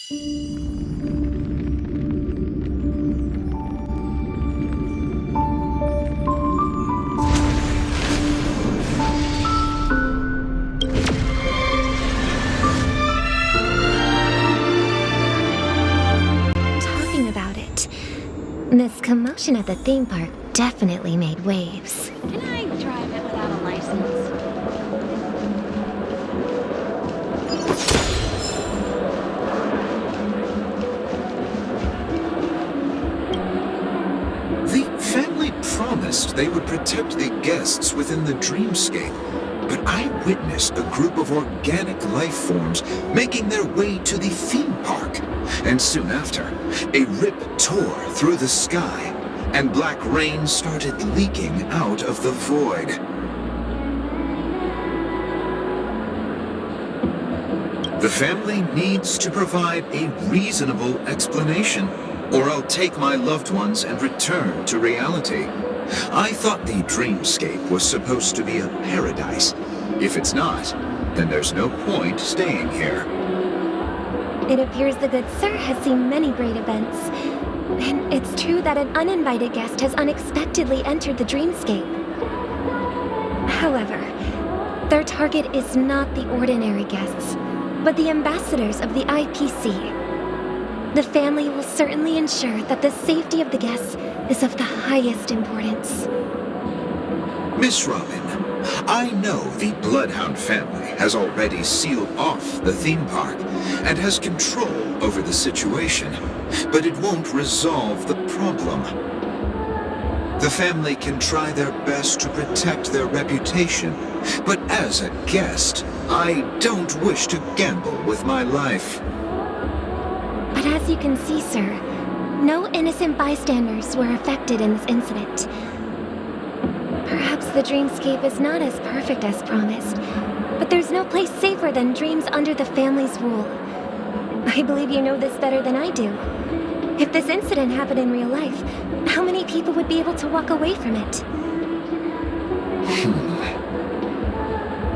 Talking about it, this commotion at the theme park definitely made waves. Can I drive it without a license? The family promised they would protect the guests within the dreamscape, but I witnessed a group of organic life forms making their way to the theme park. And soon after, a rip tore through the sky, and black rain started leaking out of the void. The family needs to provide a reasonable explanation, or I'll take my loved ones and return to reality. I thought the dreamscape was supposed to be a paradise. If it's not, then there's no point staying here. It appears the good sir has seen many great events. And it's true that an uninvited guest has unexpectedly entered the dreamscape. However, their target is not the ordinary guests, but the ambassadors of the IPC. The family will certainly ensure that the safety of the guests is of the highest importance. Miss Robin, I know the Bloodhound family has already sealed off the theme park and has control over the situation, but it won't resolve the problem. The family can try their best to protect their reputation, but as a guest, I don't wish to gamble with my life. But as you can see, sir, no innocent bystanders were affected in this incident. Perhaps the dreamscape is not as perfect as promised, but there's no place safer than dreams under the family's rule. I believe you know this better than I do. If this incident happened in real life, how many people would be able to walk away from it?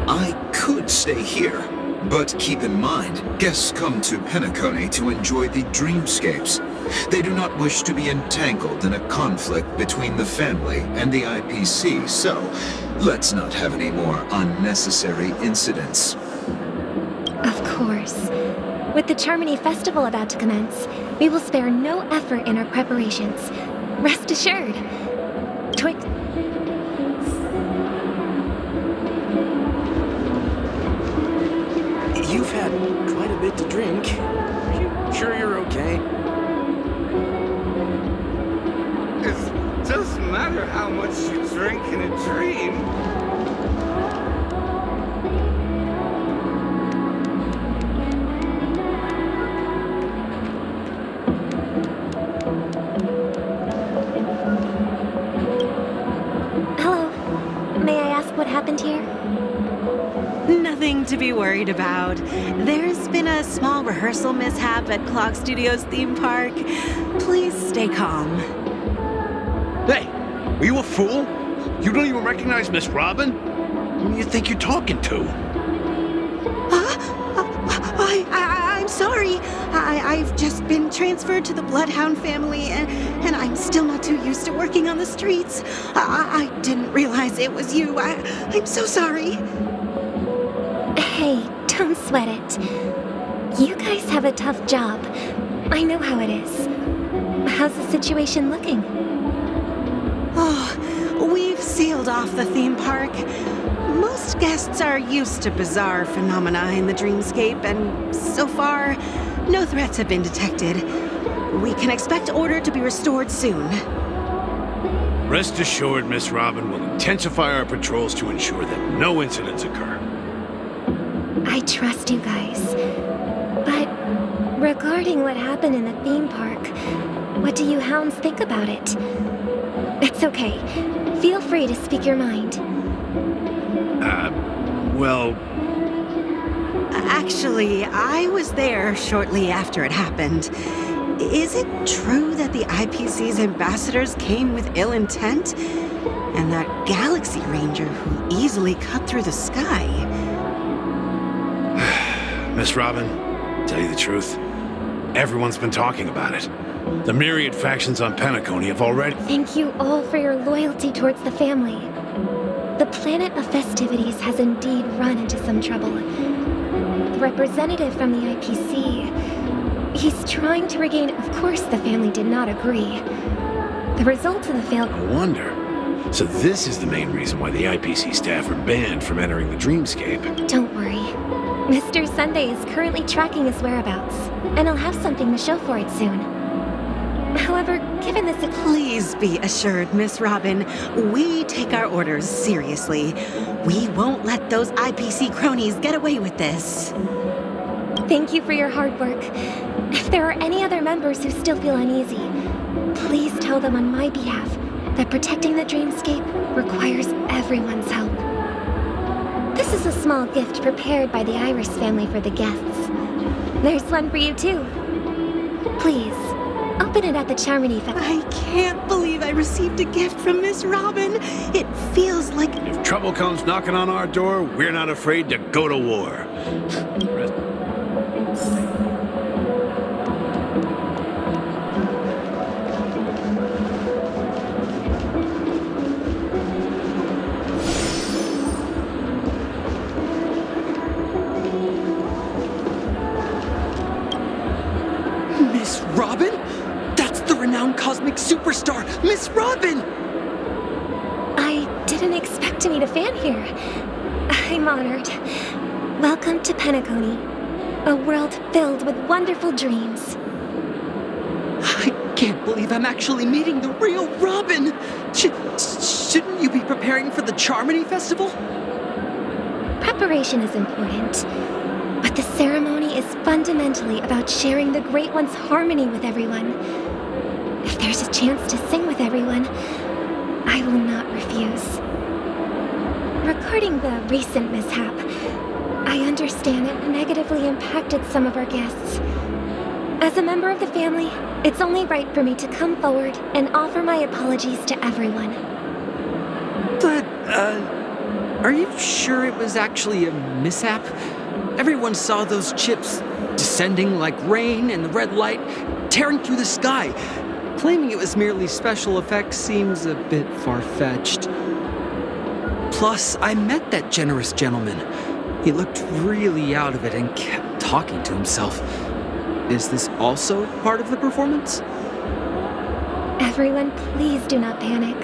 I could stay here, but keep in mind, guests come to Penacony to enjoy the dreamscapes. They do not wish to be entangled in a conflict between the family and the IPC, so let's not have any more unnecessary incidents. Of course. With the Charmony Festival about to commence, we will spare no effort in our preparations. Rest assured. Twig... You've had quite a bit to drink. Sure you're okay? It doesn't matter how much you drink in a dream. Hello. May I ask what happened here? Nothing to be worried about. There's been a small rehearsal mishap at Clock Studios theme park. Please stay calm. Hey, are you a fool? You don't even recognize Miss Robin? Who do you think you're talking to? I'm sorry. I've just been transferred to the Bloodhound family, and I'm still not too used to working on the streets. I didn't realize it was you. I'm so sorry. Hey, don't sweat it. You guys have a tough job. I know how it is. How's the situation looking? Oh, we've sealed off the theme park. Most guests are used to bizarre phenomena in the dreamscape, and so far, no threats have been detected. We can expect order to be restored soon. Rest assured, Miss Robin will intensify our patrols to ensure that no incidents occur. I trust you guys. But regarding what happened in the theme park, what do you hounds think about it? It's okay. Feel free to speak your mind. Well... Actually, I was there shortly after it happened. Is it true that the IPC's ambassadors came with ill intent? And that Galaxy Ranger who easily cut through the sky? Miss Robin, tell you the truth, Everyone's been talking about it. The myriad factions on Penacony have already... Thank you all for your loyalty towards the family. The planet of festivities has indeed run into some trouble. The representative from the IPC, he's trying to regain... Of course the family did not agree. The result of the failed... I wonder. So this is the main reason why the IPC staff are banned from entering the dreamscape. Don't worry. Mr. Sunday is currently tracking his whereabouts, and I'll have something to show for it soon. However, given this... Please be assured, Miss Robin, we take our orders seriously. We won't let those IPC cronies get away with this. Thank you for your hard work. If there are any other members who still feel uneasy, please tell them on my behalf that protecting the dreamscape requires everyone's help. This is a small gift prepared by the Iris family for the guests. There's one for you too. Please, open it at the Charmony I can't believe I received a gift from Miss Robin. It feels like... If trouble comes knocking on our door, we're not afraid to go to war. Miss Robin? That's the renowned cosmic superstar, Miss Robin! I didn't expect to meet a fan here. I'm honored. Welcome to Penacony, a world filled with wonderful dreams. I can't believe I'm actually meeting the real Robin! Shouldn't you be preparing for the Charmony Festival? Preparation is important, but the ceremony is fundamentally about sharing the Great One's harmony with everyone. If there's a chance to sing with everyone, I will not refuse. Regarding the recent mishap, I understand it negatively impacted some of our guests. As a member of the family, it's only right for me to come forward and offer my apologies to everyone. But, are you sure it was actually a mishap? Everyone saw those chips descending like rain and the red light tearing through the sky. Claiming it was merely special effects seems a bit far-fetched. Plus, I met that generous gentleman. He looked really out of it and kept talking to himself. Is this also part of the performance? Everyone, please do not panic.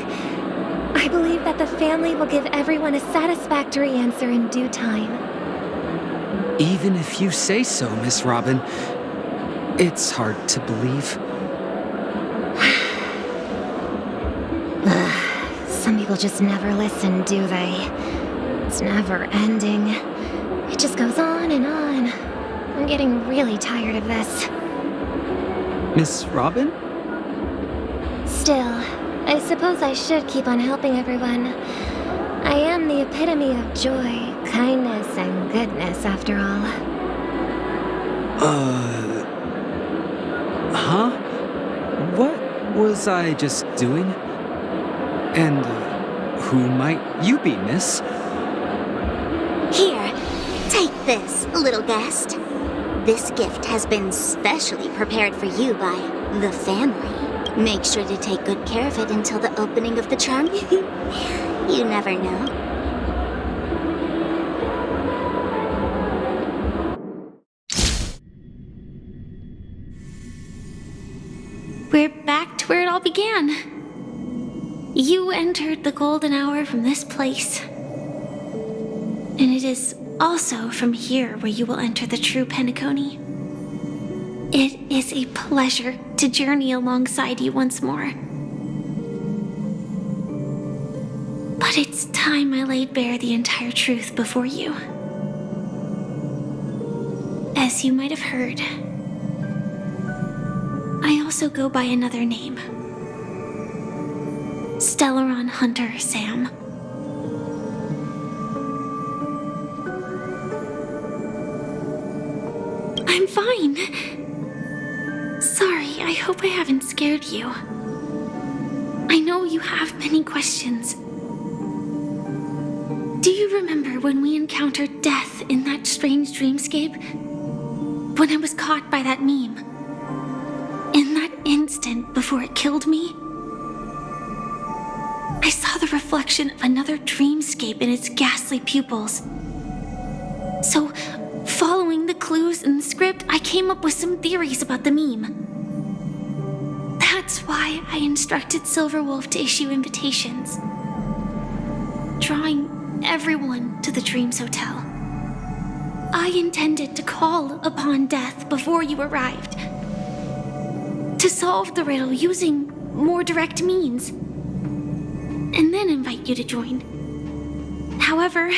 I believe that the family will give everyone a satisfactory answer in due time. Even if you say so, Miss Robin, it's hard to believe. Some people just never listen, do they? It's never ending. It just goes on and on. I'm getting really tired of this. Miss Robin? Still, I suppose I should keep on helping everyone. I am the epitome of joy, kindness, and goodness, after all. Huh? What was I just doing? And who might you be, miss? Here, take this, little guest. This gift has been specially prepared for you by the family. Make sure to take good care of it until the opening of the charm. You never know. We're back to where it all began. You entered the golden hour from this place. And it is also from here where you will enter the true Penacony. It is a pleasure to journey alongside you once more. But it's time I laid bare the entire truth before you. As you might have heard, I also go by another name. Stellaron Hunter Sam. I'm fine. Sorry, I hope I haven't scared you. I know you have many questions. Do you remember when we encountered death in that strange dreamscape? When I was caught by that meme? instant before it killed me, I saw the reflection of another dreamscape in its ghastly pupils. So, following the clues in the script, I came up with some theories about the meme. That's why I instructed Silverwolf to issue invitations, drawing everyone to the Dreams Hotel. I intended to call upon death before you arrived, to solve the riddle using more direct means, and then invite you to join. However,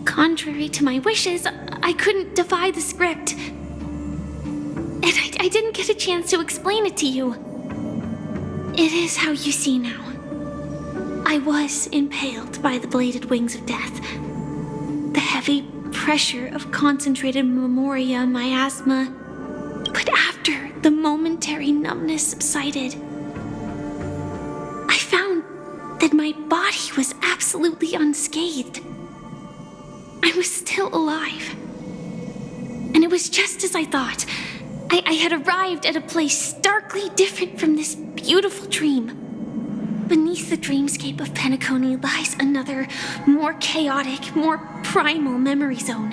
contrary to my wishes, I couldn't defy the script, and I didn't get a chance to explain it to you. It is how you see now. I was impaled by the bladed wings of death. The heavy pressure of concentrated memoria miasma. But after the momentary numbness subsided, I found that my body was absolutely unscathed. I was still alive. And it was just as I thought. I had arrived at a place starkly different from this beautiful dream. Beneath the dreamscape of Penacony lies another, more chaotic, more primal memory zone.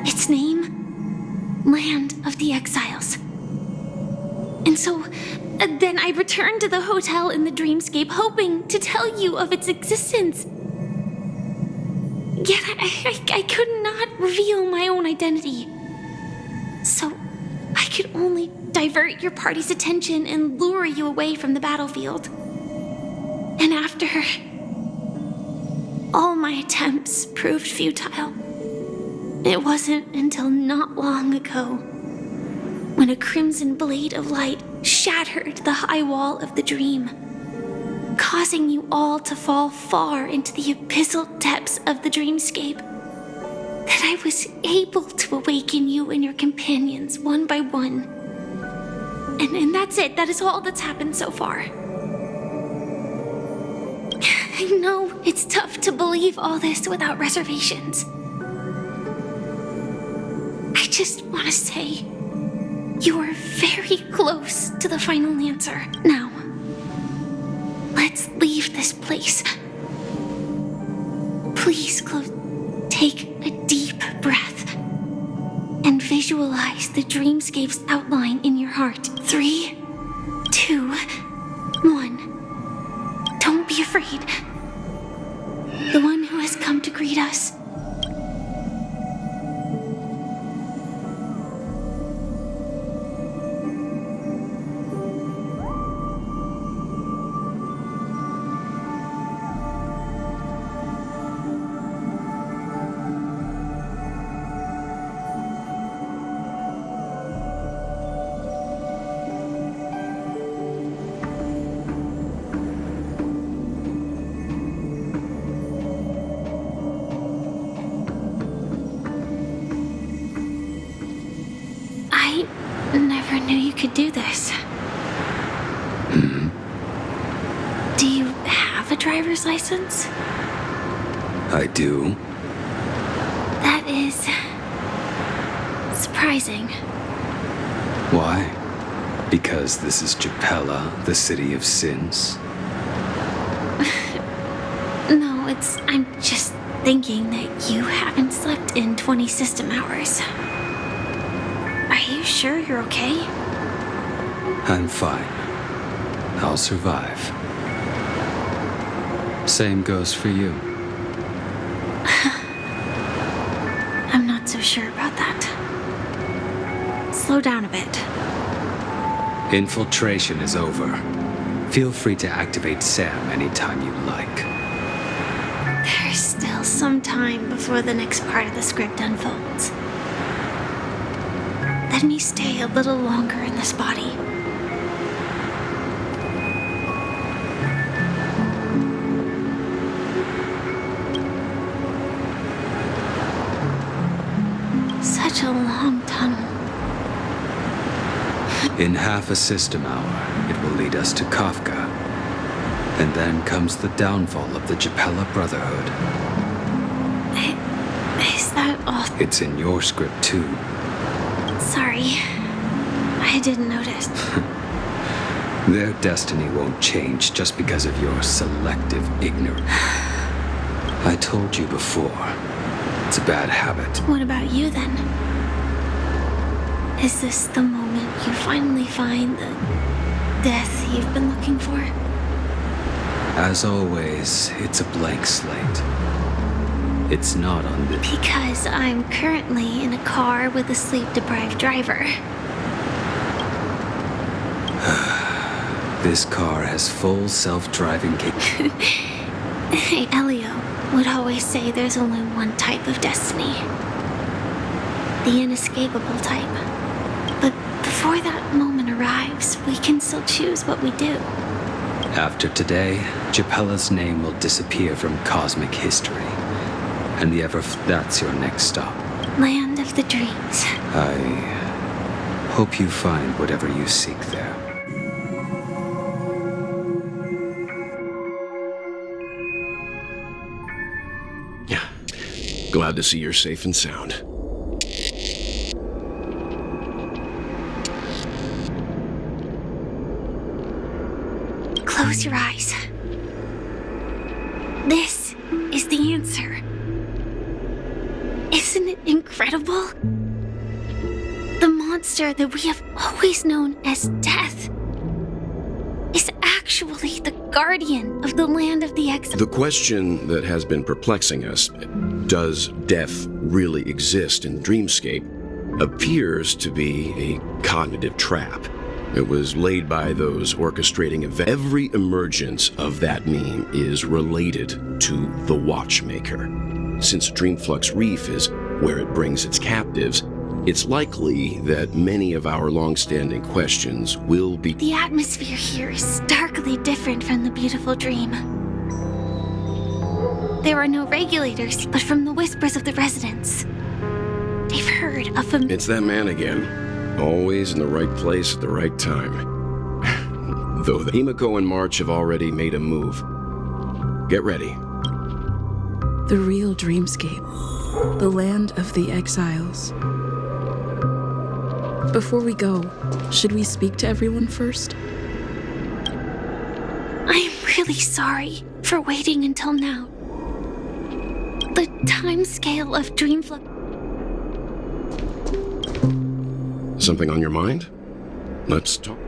Its name? Land of the Exiles. And so, then I returned to the hotel in the dreamscape, hoping to tell you of its existence. Yet I could not reveal my own identity. So, I could only divert your party's attention and lure you away from the battlefield. And after all my attempts proved futile, it wasn't until not long ago when a crimson blade of light shattered the high wall of the dream, causing you all to fall far into the abyssal depths of the dreamscape, that I was able to awaken you and your companions one by one. And that's it. That is all that's happened so far. I know it's tough to believe all this without reservations. I just want to say, you are very close to the final answer. Now, let's leave this place. Please, take a deep breath and visualize the dreamscape's outline in your heart. 3, 2, 1. Don't be afraid. The one who has come to greet us. Could do this. Do you have a driver's license? I do. That is surprising. Why? Because this is Japella, the city of sins? No, I'm just thinking that you haven't slept in 20 system hours. Are you sure you're okay? I'm fine. I'll survive. Same goes for you. I'm not so sure about that. Slow down a bit. Infiltration is over. Feel free to activate Sam anytime you like. There's still some time before the next part of the script unfolds. Let me stay a little longer in this body. Such a long tunnel. In half a system hour, it will lead us to Kafka. And then comes the downfall of the Japella Brotherhood. Is that all? It's in your script too. Sorry. I didn't notice. Their destiny won't change just because of your selective ignorance. I told you before, it's a bad habit. What about you then? Is this the moment you finally find the death you've been looking for? As always, it's a blank slate. It's not on the... Because I'm currently in a car with a sleep-deprived driver. This car has full self-driving capability. Hey, Elio would always say there's only one type of destiny. The inescapable type. But before that moment arrives, we can still choose what we do. After today, Gepella's name will disappear from cosmic history. And that's your next stop. Land of the Dreams. I hope you find whatever you seek there. Glad to see you're safe and sound. Close your eyes. This is the answer. Isn't it incredible? The monster that we have always known as Death is actually the guardian of the land of the exile. The question that has been perplexing us, does death really exist in Dreamscape, appears to be a cognitive trap. It was laid by those orchestrating events. Every emergence of that meme is related to the Watchmaker. Since Dreamflux Reef is where it brings its captives, it's likely that many of our long-standing questions will be... The atmosphere here is starkly different from the beautiful dream. There are no regulators, but from the whispers of the residents, they've heard of a... It's that man again. Always in the right place at the right time. Though the Himiko and March have already made a move. Get ready. The real Dreamscape. The land of the exiles. Before we go, should we speak to everyone first? I'm really sorry for waiting until now. The time scale of Dreamflux... Something on your mind? Let's talk.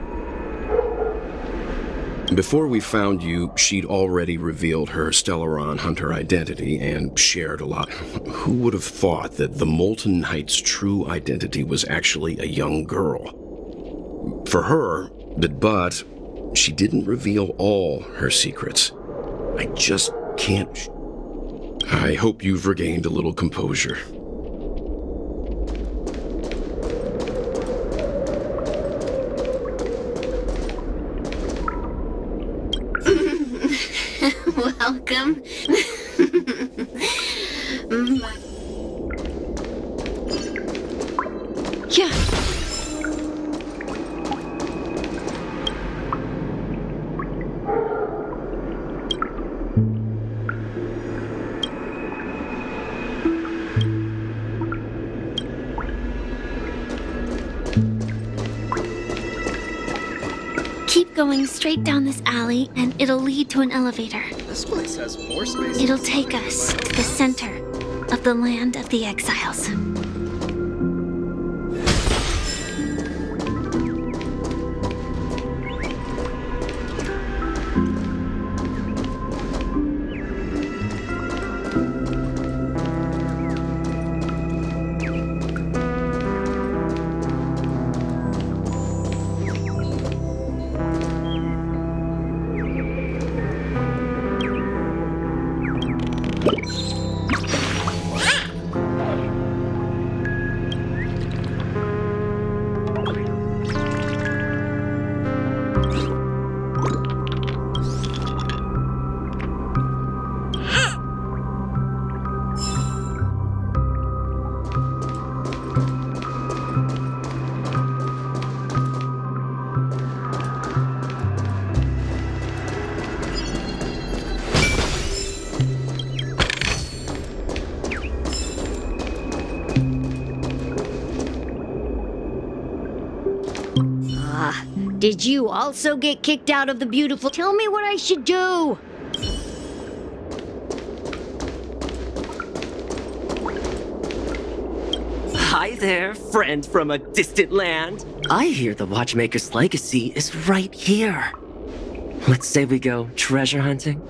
Before we found you, she'd already revealed her Stellaron Hunter identity and shared a lot. Who would have thought that the Molten Knight's true identity was actually a young girl? For her, but she didn't reveal all her secrets. I just can't... I hope you've regained a little composure. Welcome. Yeah. Keep going straight down this alley, and it'll lead to an elevator. This place has more space. It'll take us to the center of the land of the exiles. Did you also get kicked out of the beautiful... Tell me what I should do! Hi there, friend from a distant land. I hear the Watchmaker's legacy is right here. Let's say we go treasure hunting.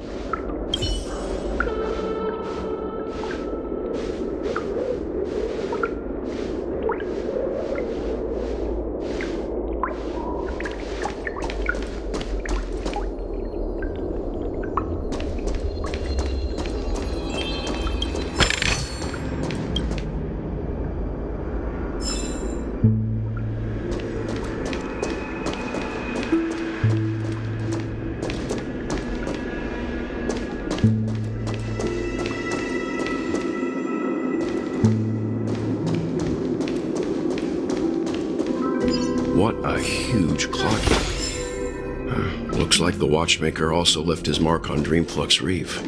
What a huge clock. Looks like the Watchmaker also left his mark on Dreamflux Reef.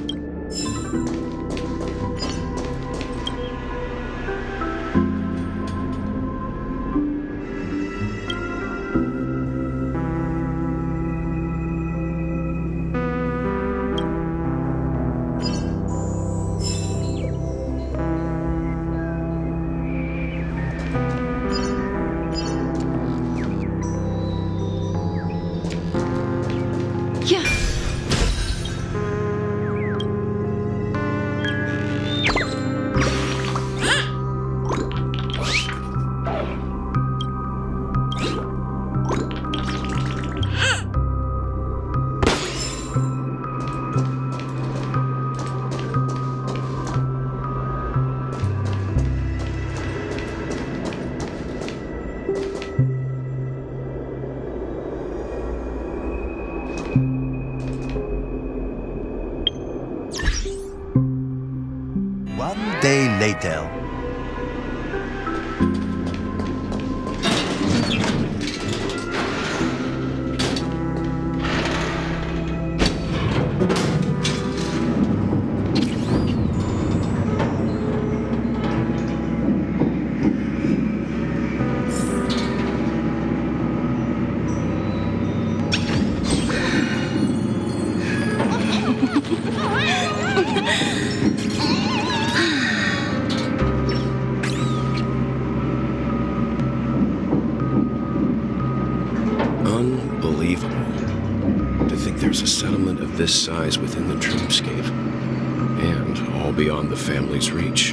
One day later. There's a settlement of this size within the dreamscape, and all beyond the family's reach.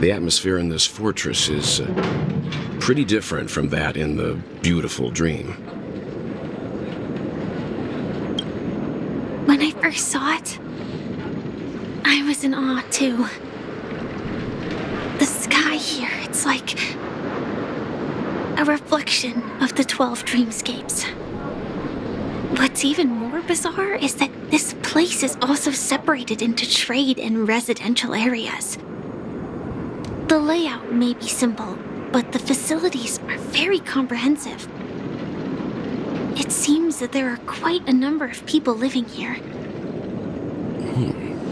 The atmosphere in this fortress is pretty different from that in the beautiful dream. When I first saw it, I was in awe too. The sky here, it's like a reflection of the 12 dreamscapes. What's even more bizarre is that this place is also separated into trade and residential areas. The layout may be simple, but the facilities are very comprehensive. It seems that there are quite a number of people living here.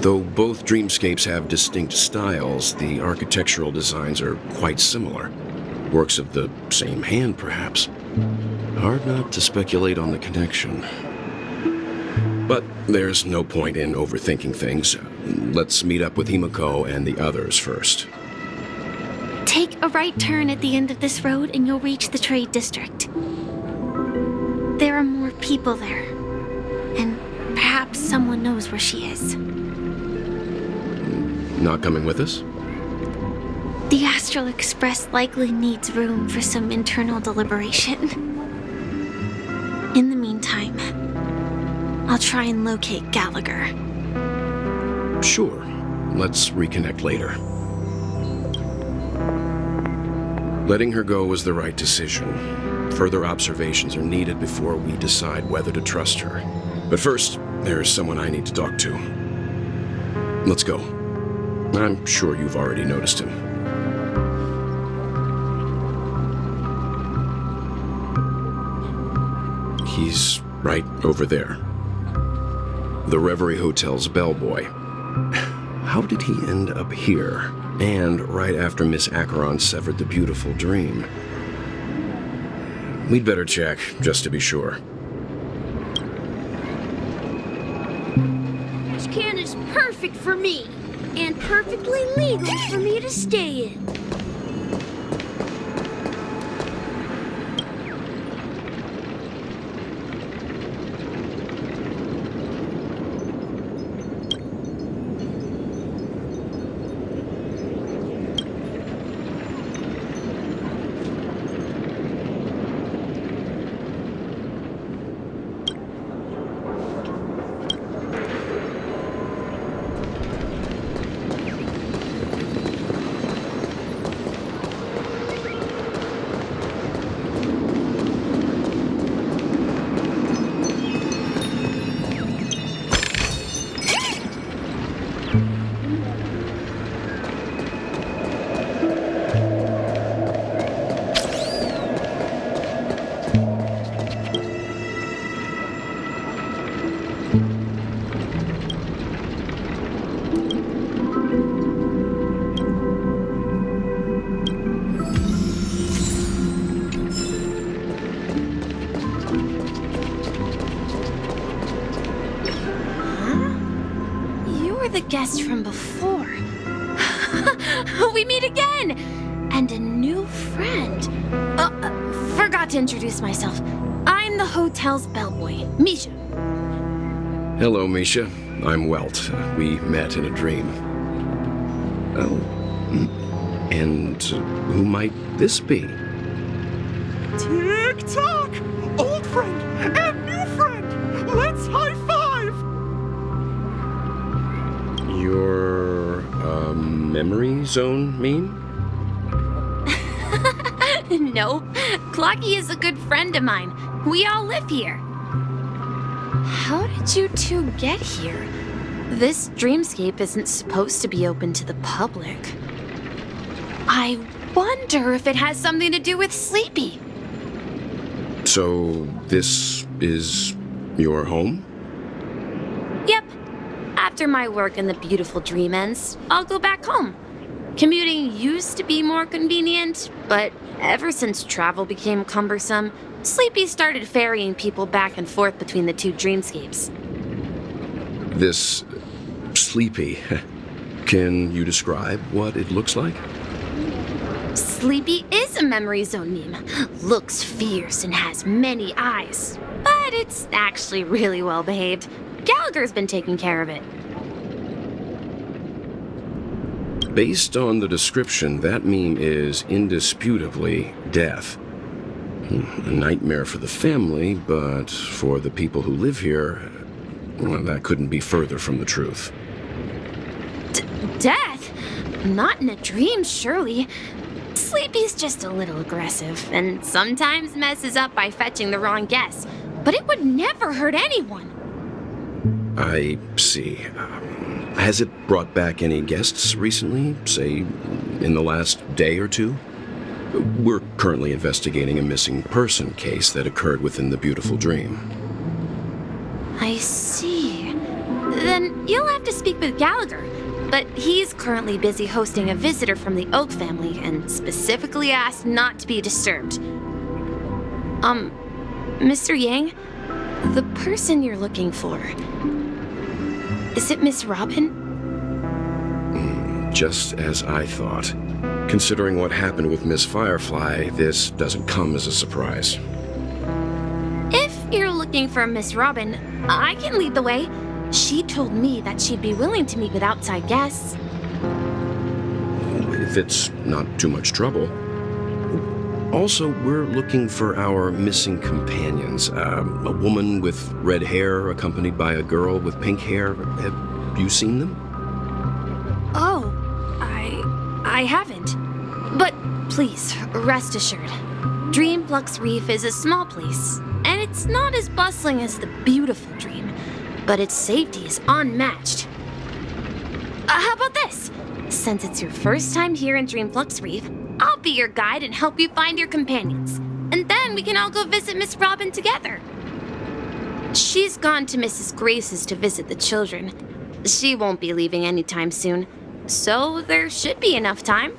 Though both dreamscapes have distinct styles, the architectural designs are quite similar. Works of the same hand, perhaps. Hard not to speculate on the connection. But there's no point in overthinking things. Let's meet up with Himiko and the others first. Take a right turn at the end of this road and you'll reach the trade district. There are more people there, and perhaps someone knows where she is. Not coming with us? The Astral Express likely needs room for some internal deliberation. In the meantime, I'll try and locate Gallagher. Sure. Let's reconnect later. Letting her go was the right decision. Further observations are needed before we decide whether to trust her. But first, there's someone I need to talk to. Let's go. I'm sure you've already noticed him. He's right over there. The Reverie Hotel's bellboy. How did he end up here? And right after Miss Acheron severed the beautiful dream. We'd better check, just to be sure. This can is perfect for me, and perfectly legal for me to stay in. Guest from before. We meet again! And a new friend. Forgot to introduce myself. I'm the hotel's bellboy, Misha. Hello, Misha. I'm Welt. We met in a dream. Oh. And who might this be? Tick-tock! Old friend and new friend! Let's high-five! Your, memory zone mean? No, Clocky is a good friend of mine. We all live here. How did you two get here? This dreamscape isn't supposed to be open to the public. I wonder if it has something to do with Sleepy. So, this is your home? Yep. After my work in the beautiful dream ends, I'll go back home. Commuting used to be more convenient, but ever since travel became cumbersome, Sleepy started ferrying people back and forth between the two dreamscapes. This Sleepy. Can you describe what it looks like? Sleepy is a memory zone meme. Looks fierce and has many eyes. But it's actually really well behaved. Gallagher's been taking care of it. Based on the description, that meme is indisputably death. A nightmare for the family, but for the people who live here, well, that couldn't be further from the truth. Death? Not in a dream, surely. Sleepy's just a little aggressive, and sometimes messes up by fetching the wrong guess. But it would never hurt anyone. I see. Has it brought back any guests recently, say, in the last day or two? We're currently investigating a missing person case that occurred within the beautiful dream. I see. Then you'll have to speak with Gallagher. But he's currently busy hosting a visitor from the Oak family and specifically asked not to be disturbed. Mr. Yang, the person you're looking for, is it Miss Robin? Just as I thought. Considering what happened with Miss Firefly, this doesn't come as a surprise. If you're looking for Miss Robin, I can lead the way. She told me that she'd be willing to meet with outside guests. If it's not too much trouble. Also, we're looking for our missing companions. A woman with red hair accompanied by a girl with pink hair. Have you seen them? Oh, I haven't. But please, rest assured. Dreamflux Reef is a small place, and it's not as bustling as the beautiful dream, but its safety is unmatched. How about this? Since it's your first time here in Dreamflux Reef, I'll be your guide and help you find your companions. And then we can all go visit Miss Robin together. She's gone to Mrs. Grace's to visit the children. She won't be leaving anytime soon, so there should be enough time.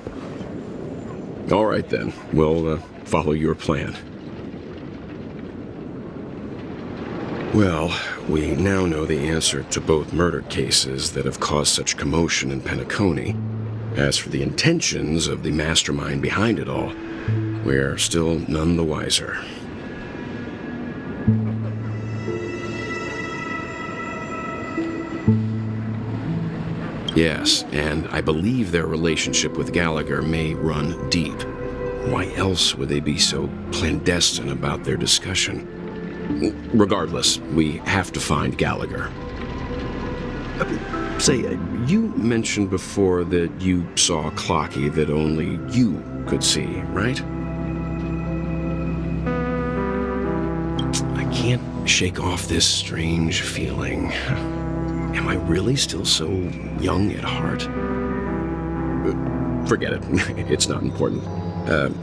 All right then, we'll follow your plan. Well, we now know the answer to both murder cases that have caused such commotion in Penacony. As for the intentions of the mastermind behind it all, we're still none the wiser. Yes, and I believe their relationship with Gallagher may run deep. Why else would they be so clandestine about their discussion? Regardless, we have to find Gallagher. You mentioned before that you saw Clocky that only you could see, right? I can't shake off this strange feeling. Am I really still so young at heart? Forget it. It's not important.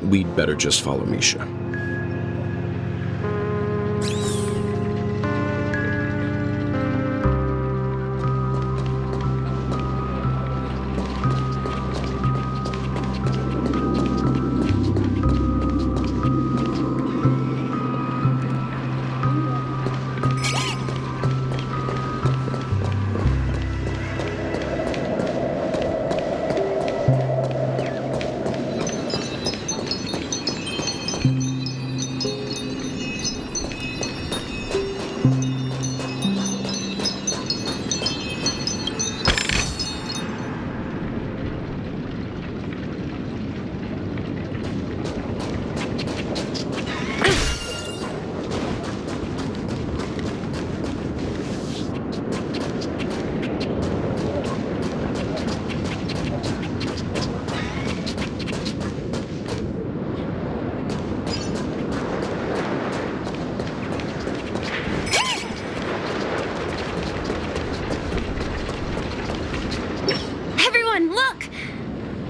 We'd better just follow Misha.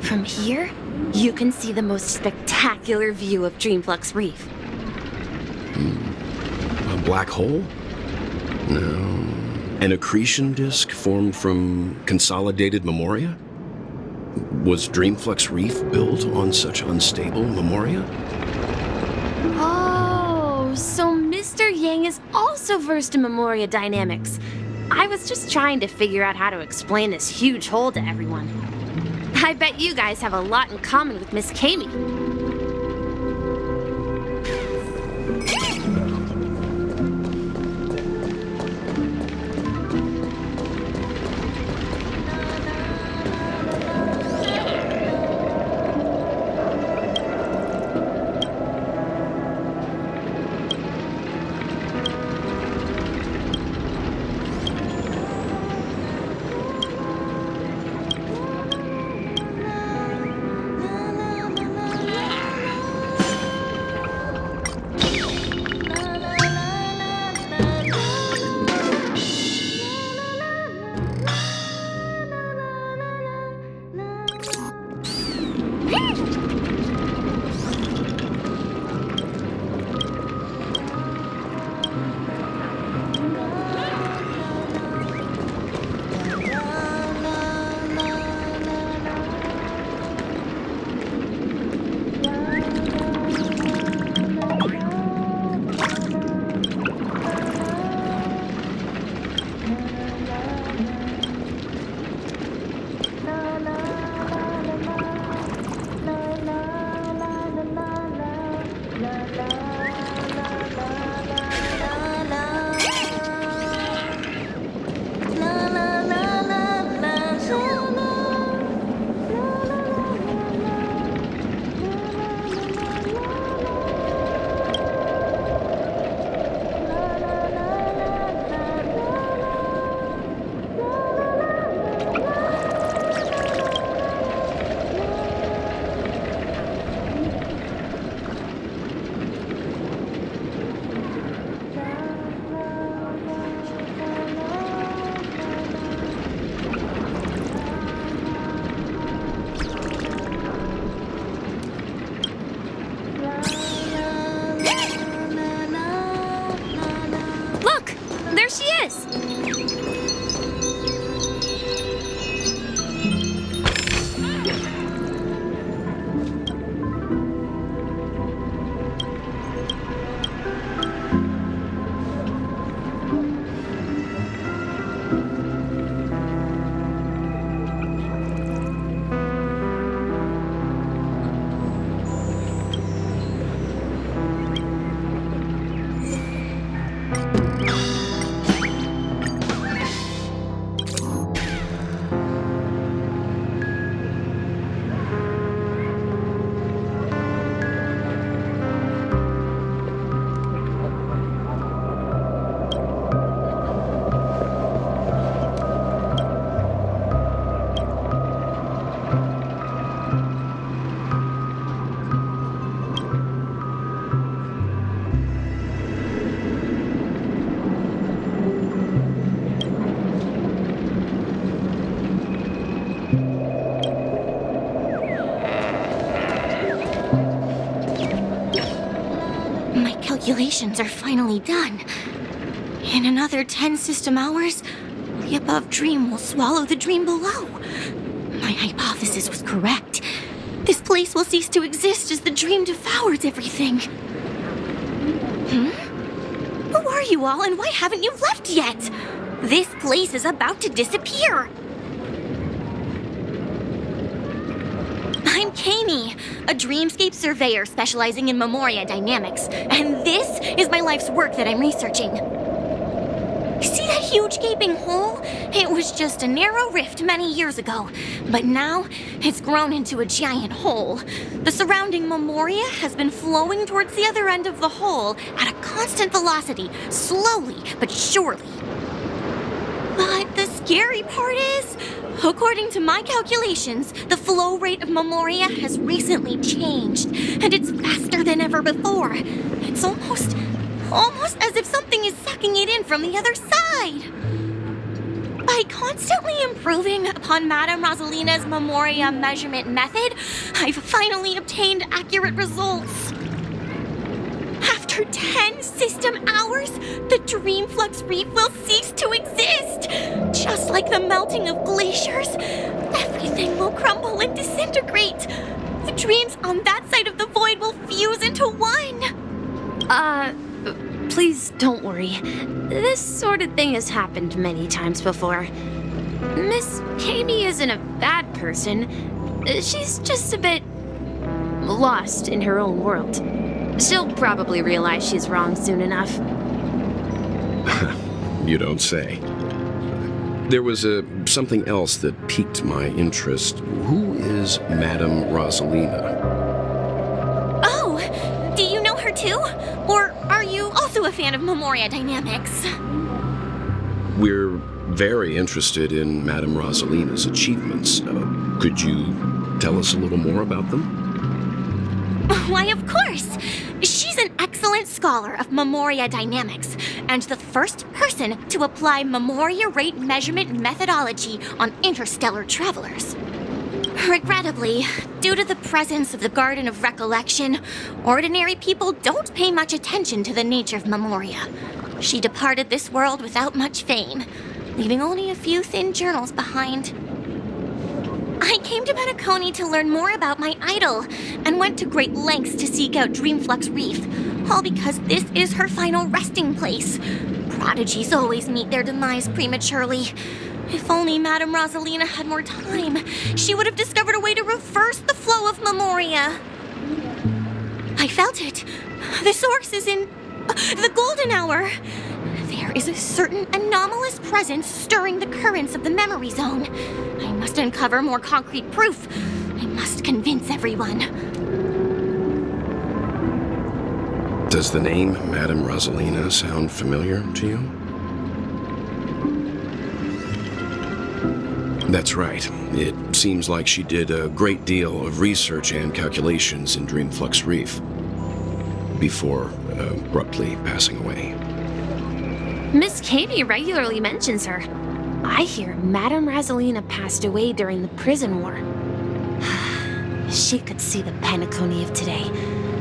From here, you can see the most spectacular view of Dreamflux Reef. A black hole? No. An accretion disk formed from consolidated memoria? Was Dreamflux Reef built on such unstable memoria? Oh, so Mr. Yang is also versed in memoria dynamics. I was just trying to figure out how to explain this huge hole to everyone. I bet you guys have a lot in common with Miss Kami. calculations are finally done. In another 10 system hours, the above dream will swallow the dream below. My hypothesis was correct. This place will cease to exist as the dream devours everything. Who are you all, and why haven't you left yet? This place is about to disappear. I'm Kami, a dreamscape surveyor specializing in memoria dynamics, and this is my life's work that I'm researching. See that huge gaping hole? It was just a narrow rift many years ago, but now it's grown into a giant hole. The surrounding memoria has been flowing towards the other end of the hole at a constant velocity, slowly but surely. But the scary part is, according to my calculations, the flow rate of memoria has recently changed, and it's faster than ever before. It's almost as if something is sucking it in from the other side. By constantly improving upon Madame Rosalina's memoria measurement method, I've finally obtained accurate results. After 10 system hours, the dream flux reef will cease to exist. Just like the melting of glaciers, everything will crumble and disintegrate. The dreams on that side of the void will fuse into one. Please don't worry. This sort of thing has happened many times before. Miss Kami isn't a bad person. She's just a bit lost in her own world. She'll probably realize she's wrong soon enough. You don't say. There was something else that piqued my interest. Who is Madame Rosalina? Oh, do you know her too? Or are you also a fan of memoria dynamics? We're very interested in Madame Rosalina's achievements. Could you tell us a little more about them? Why, of course! She's an excellent scholar of memoria dynamics, and the first person to apply memoria rate measurement methodology on interstellar travelers. Regrettably, due to the presence of the Garden of Recollection, ordinary people don't pay much attention to the nature of memoria. She departed this world without much fame, leaving only a few thin journals behind. I came to Penacony to learn more about my idol, and went to great lengths to seek out Dreamflux Reef, all because this is her final resting place. Prodigies always meet their demise prematurely. If only Madame Rosalina had more time, she would have discovered a way to reverse the flow of memoria. I felt it. The source is in the golden hour. There is a certain anomalous presence stirring the currents of the memory zone. I must uncover more concrete proof. I must convince everyone. Does the name Madame Rosalina sound familiar to you? That's right. It seems like she did a great deal of research and calculations in Dreamflux Reef before abruptly passing away. Miss Kami regularly mentions her. I hear Madame Rosalina passed away during the prison war. She could see the Penacony of today.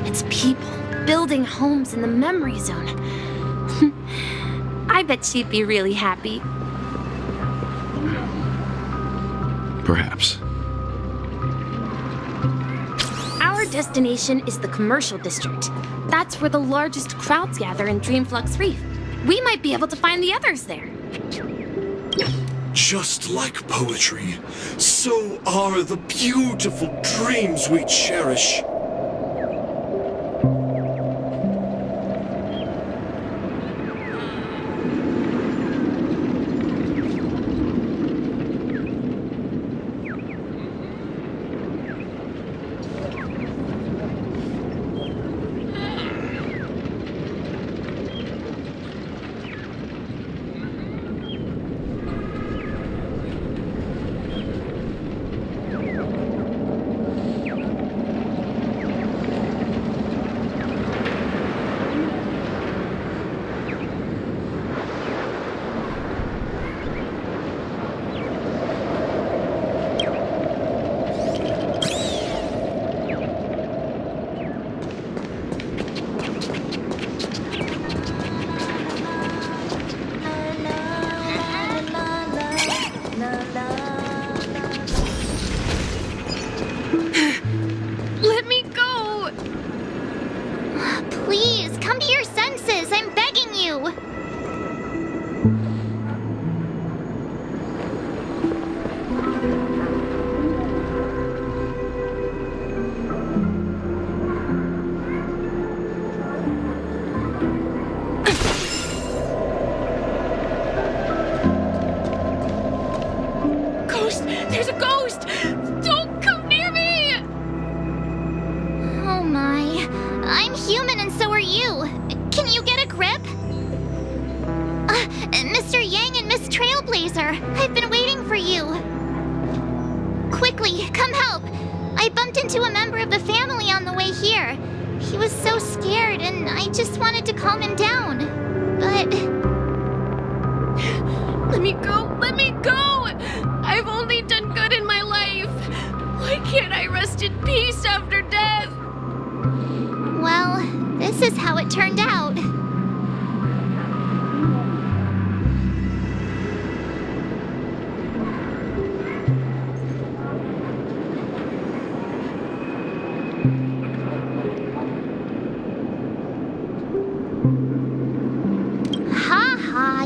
Its people building homes in the memory zone. I bet she'd be really happy. Perhaps. Our destination is the commercial district. That's where the largest crowds gather in Dreamflux Reef. We might be able to find the others there. Just like poetry, so are the beautiful dreams we cherish. I'm human and so are you. Can you get a grip? Mr. Yang and Miss Trailblazer, I've been waiting for you. Quickly, come help. I bumped into a member of the family on the way here. He was so scared and I just wanted to calm him down. But... Let me go! Let me go! I've only done good in my life. Why can't I rest in peace after death? Well, this is how it turned out.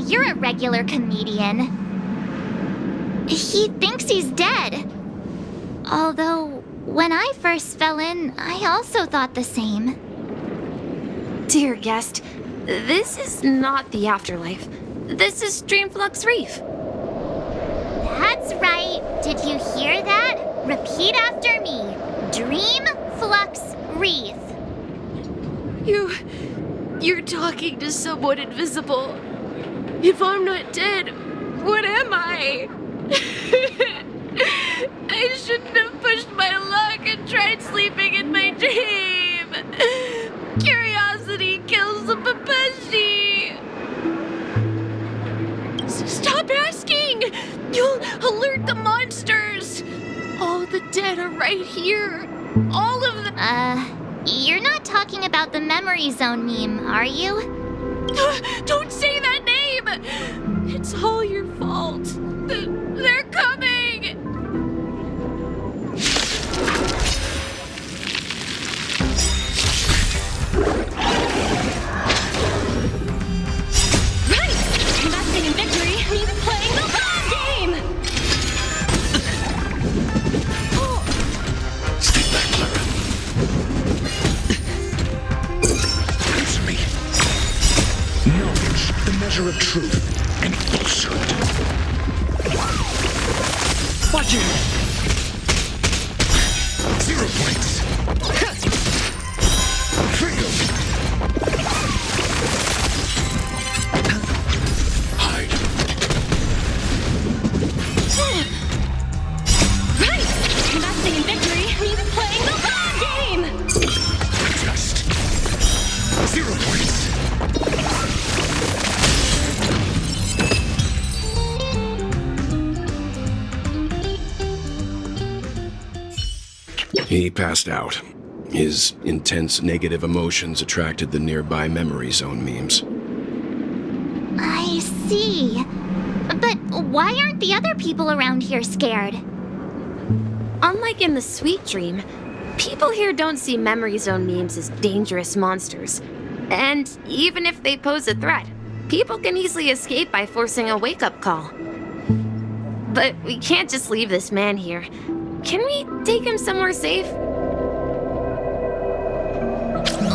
You're a regular comedian. He thinks he's dead. Although, when I first fell in, I also thought the same. Dear guest, this is not the afterlife. This is Dreamflux Reef. That's right. Did you hear that? Repeat after me. Dreamflux Reef. You're talking to someone invisible. If I'm not dead, what am I? I shouldn't have pushed my luck and tried sleeping in my dream. Curiosity kills the Papeshi. Stop asking! You'll alert the monsters. All the dead are right here. All of them. You're not talking about the memory zone meme, are you? Don't say that name! It's all your fault. They're coming! Right! Investing in victory means playing the long game! Stay back, Clara. Answer me. Knowledge, the measure of truth, and falsehood. Watch it! 0 points. Fail. Hide. Right! Investing in victory means playing the long game! Adjust. 0 points. He passed out. His intense negative emotions attracted the nearby memory zone memes. I see. But why aren't the other people around here scared? Unlike in the Sweet Dream, people here don't see memory zone memes as dangerous monsters. And even if they pose a threat, people can easily escape by forcing a wake-up call. But we can't just leave this man here. Can we take him somewhere safe?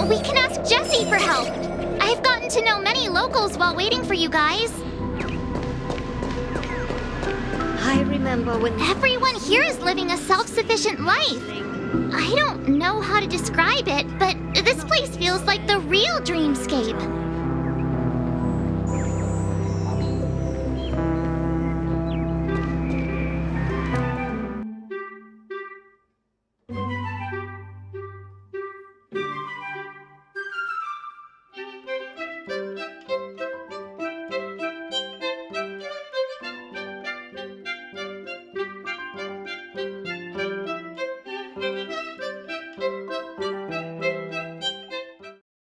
We can ask Jessie for help. I've gotten to know many locals while waiting for you guys. I remember when everyone here is living a self-sufficient life. I don't know how to describe it, but this place feels like the real dreamscape.